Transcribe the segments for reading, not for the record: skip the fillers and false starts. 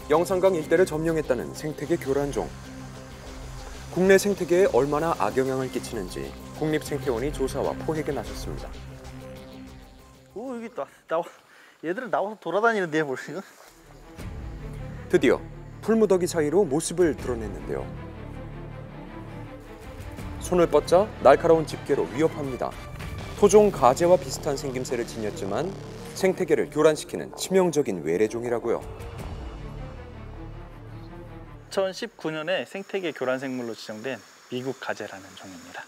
영산강 일대를 점령했다는 생태계 교란종. 국내 생태계에 얼마나 악영향을 끼치는지 국립생태원이 조사와 포획에 나섰습니다. 오, 여기 얘들은 나와서 돌아다니는데 벌써. 드디어 풀무더기 사이로 모습을 드러냈는데요. 손을 뻗자 날카로운 집게로 위협합니다. 토종 가재와 비슷한 생김새를 지녔지만 생태계를 교란시키는 치명적인 외래종이라고요. 2019년에 생태계 교란생물로 지정된 미국 가재라는 종입니다.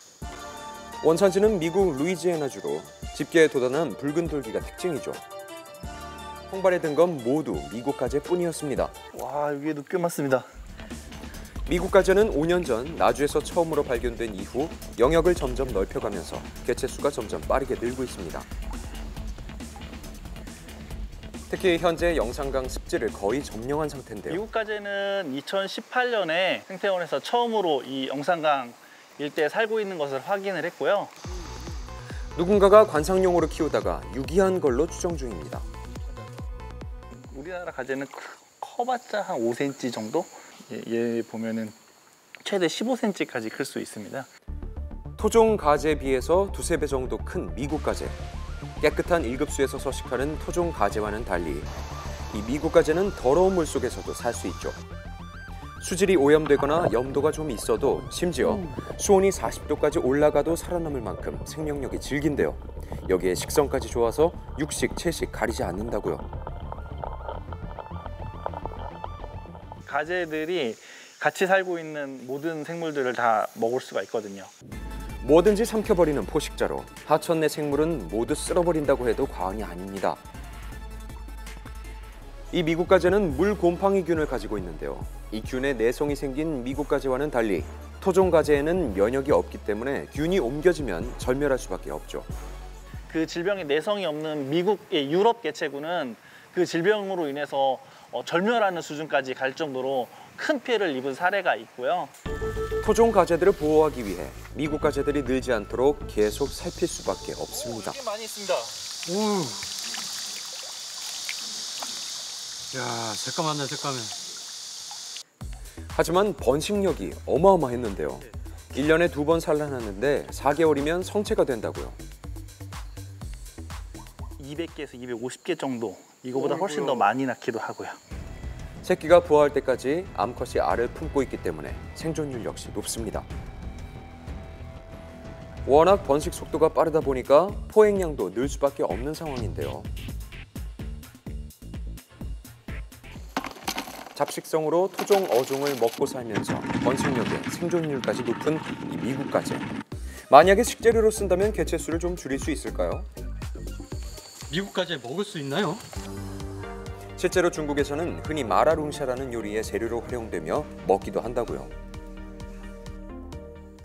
원산지는 미국 루이지애나주로 집게에 돋아난 붉은 돌기가 특징이죠. 통발에 든 건 모두 미국 가재뿐이었습니다. 와, 여기에도 꽤 많습니다. 미국 가재는 5년 전 나주에서 처음으로 발견된 이후 영역을 점점 넓혀가면서 개체 수가 점점 빠르게 늘고 있습니다. 특히 현재 영산강 습지를 거의 점령한 상태인데요. 미국 가재는 2018년에 생태원에서 처음으로 이 영산강 일대에 살고 있는 것을 확인을 했고요. 누군가가 관상용으로 키우다가 유기한 걸로 추정 중입니다. 우리나라 가재는 커봤자 한 5cm 정도? 얘 보면은 최대 15cm까지 클 수 있습니다. 토종 가재에 비해서 두세 배 정도 큰 미국 가재. 깨끗한 1급수에서 서식하는 토종 가재와는 달리 이 미국 가재는 더러운 물속에서도 살 수 있죠. 수질이 오염되거나 염도가 좀 있어도 심지어 수온이 40도까지 올라가도 살아남을 만큼 생명력이 질긴데요. 여기에 식성까지 좋아서 육식, 채식 가리지 않는다고요. 가재들이 같이 살고 있는 모든 생물들을 다 먹을 수가 있거든요. 뭐든지 삼켜버리는 포식자로 하천 내 생물은 모두 쓸어버린다고 해도 과언이 아닙니다. 이 미국 가재는 물 곰팡이균을 가지고 있는데요. 이 균에 내성이 생긴 미국 가재와는 달리 토종 가재에는 면역이 없기 때문에 균이 옮겨지면 절멸할 수밖에 없죠. 그 질병에 내성이 없는 미국의 유럽 개체군은 그 질병으로 인해서 절멸하는 수준까지 갈 정도로 큰 피해를 입은 사례가 있고요. 토종 가재들을 보호하기 위해 미국 가재들이 늘지 않도록 계속 살필 수밖에 없습니다. 꽤 많이 있습니다. 야, 새까맣네, 새까매. 하지만 번식력이 어마어마했는데요. 1년에 2번 산란하는데 4개월이면 성체가 된다고요. 200개에서 250개 정도, 이거보다 훨씬 더 많이 낳기도 하고요. 새끼가 부화할 때까지 암컷이 알을 품고 있기 때문에 생존율 역시 높습니다. 워낙 번식 속도가 빠르다 보니까 포획량도 늘 수밖에 없는 상황인데요. 잡식성으로 토종 어종을 먹고 살면서 번식력에 생존율까지 높은 이 미국 가재. 만약에 식재료로 쓴다면 개체 수를 좀 줄일 수 있을까요? 미국 가재 먹을 수 있나요? 실제로 중국에서는 흔히 마라룽샤라는 요리의 재료로 활용되며 먹기도 한다고요.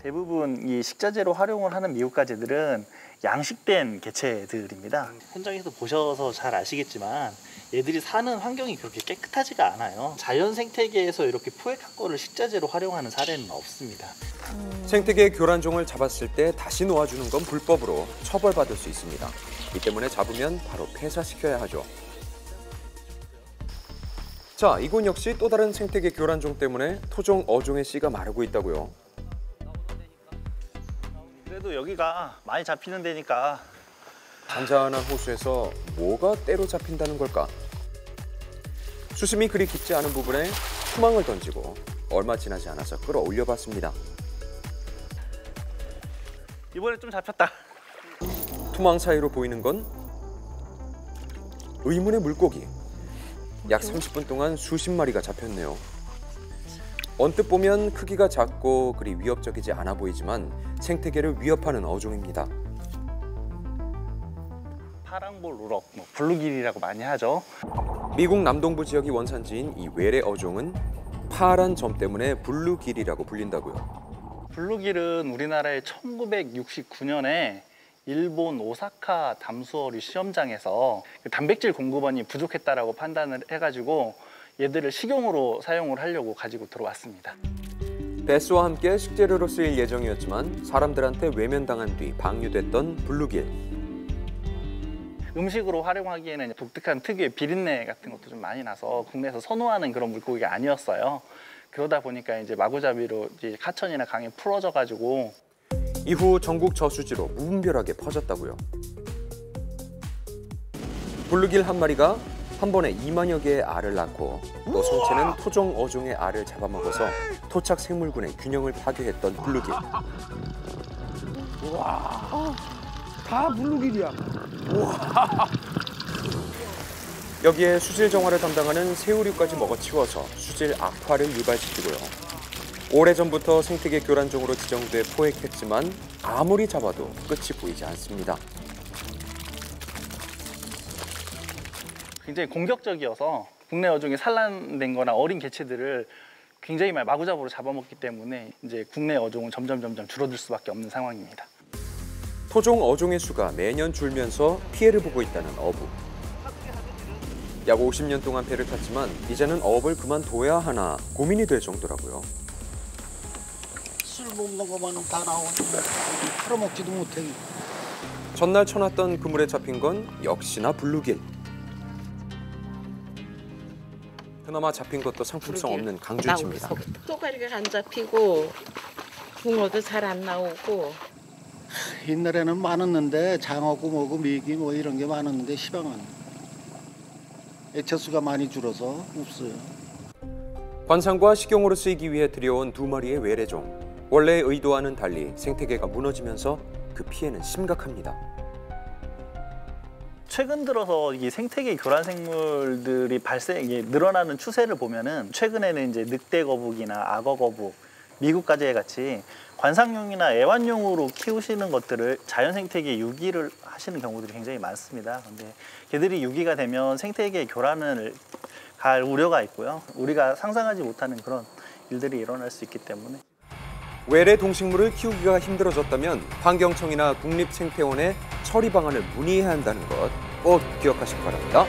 대부분 이 식자재로 활용을 하는 미국 가재들은 양식된 개체들입니다. 현장에서 보셔서 잘 아시겠지만 얘들이 사는 환경이 그렇게 깨끗하지가 않아요. 자연 생태계에서 이렇게 포획한 거를 식자재로 활용하는 사례는 없습니다. 생태계 교란종을 잡았을 때 다시 놓아주는 건 불법으로 처벌받을 수 있습니다. 이 때문에 잡으면 바로 폐사시켜야 하죠. 자, 이곳 역시 또 다른 생태계 교란종 때문에 토종 어종의 씨가 마르고 있다고요. 그래도 여기가 많이 잡히는 데니까. 잔잔한 호수에서 뭐가 때로 잡힌다는 걸까? 수심이 그리 깊지 않은 부분에 투망을 던지고 얼마 지나지 않아서 끌어올려 봤습니다. 이번에 좀 잡혔다. 투망 사이로 보이는 건 의문의 물고기. 약 30분 동안 수십 마리가 잡혔네요. 언뜻 보면 크기가 작고 그리 위협적이지 않아 보이지만 생태계를 위협하는 어종입니다. 파랑볼 우럭, 블루길이라고 많이 하죠. 미국 남동부 지역이 원산지인 이 외래 어종은 파란 점 때문에 블루길이라고 불린다고요. 블루길은 우리나라의 1969년에 일본 오사카 담수어류 시험장에서 단백질 공급원이 부족했다라고 판단을 해가지고 얘들을 식용으로 사용을 하려고 가지고 들어왔습니다. 배스와 함께 식재료로 쓰일 예정이었지만 사람들한테 외면당한 뒤 방류됐던 블루길. 음식으로 활용하기에는 독특한 특유의 비린내 같은 것도 좀 많이 나서 국내에서 선호하는 그런 물고기가 아니었어요. 그러다 보니까 이제 마구잡이로 이제 하천이나 강에 풀어져 가지고 이후 전국 저수지로 무분별하게 퍼졌다고요. 블루길 한 마리가 한 번에 2만여 개의 알을 낳고 또 성체는 토종 어종의 알을 잡아먹어서 토착 생물군의 균형을 파괴했던 블루길. 다 블루길이야. 여기에 수질 정화를 담당하는 새우류까지 먹어치워서 수질 악화를 유발시키고요. 오래전부터 생태계 교란종으로 지정돼 포획했지만 아무리 잡아도 끝이 보이지 않습니다. 굉장히 공격적이어서 국내 어종이 산란된 거나 어린 개체들을 굉장히 많이 마구잡이로 잡아먹기 때문에 이제 국내 어종은 점점 줄어들 수밖에 없는 상황입니다. 토종 어종의 수가 매년 줄면서 피해를 보고 있다는 어부. 약 50년 동안 배를 탔지만 이제는 어업을 그만둬야 하나 고민이 될 정도라고요. 술 먹는 것만 다 나오는데 팔아먹지도 못해. 전날 쳐놨던 그물에 잡힌 건 역시나 블루길. 그나마 잡힌 것도 상품성 없는 강준치입니다. 쏘가리가 안 잡히고 붕어도 잘 안 나오고. 옛날에는 많았는데 장어고 뭐고 미기 뭐 이런 게 많았는데 시방은 액체수가 많이 줄어서 없어요. 관상과 식용으로 쓰이기 위해 들여온 두 마리의 외래종. 원래의 의도와는 달리 생태계가 무너지면서 그 피해는 심각합니다. 최근 들어서 이 생태계 교란 생물들이 발생이 늘어나는 추세를 보면은 최근에는 이제 늑대 거북이나 악어 거북, 미국 가재 같이 관상용이나 애완용으로 키우시는 것들을 자연 생태계 유기를 하시는 경우들이 굉장히 많습니다. 근데 걔들이 유기가 되면 생태계 교란을 갈 우려가 있고요. 우리가 상상하지 못하는 그런 일들이 일어날 수 있기 때문에. 외래 동식물을 키우기가 힘들어졌다면 환경청이나 국립생태원에 처리 방안을 문의해야 한다는 것 꼭 기억하시기 바랍니다.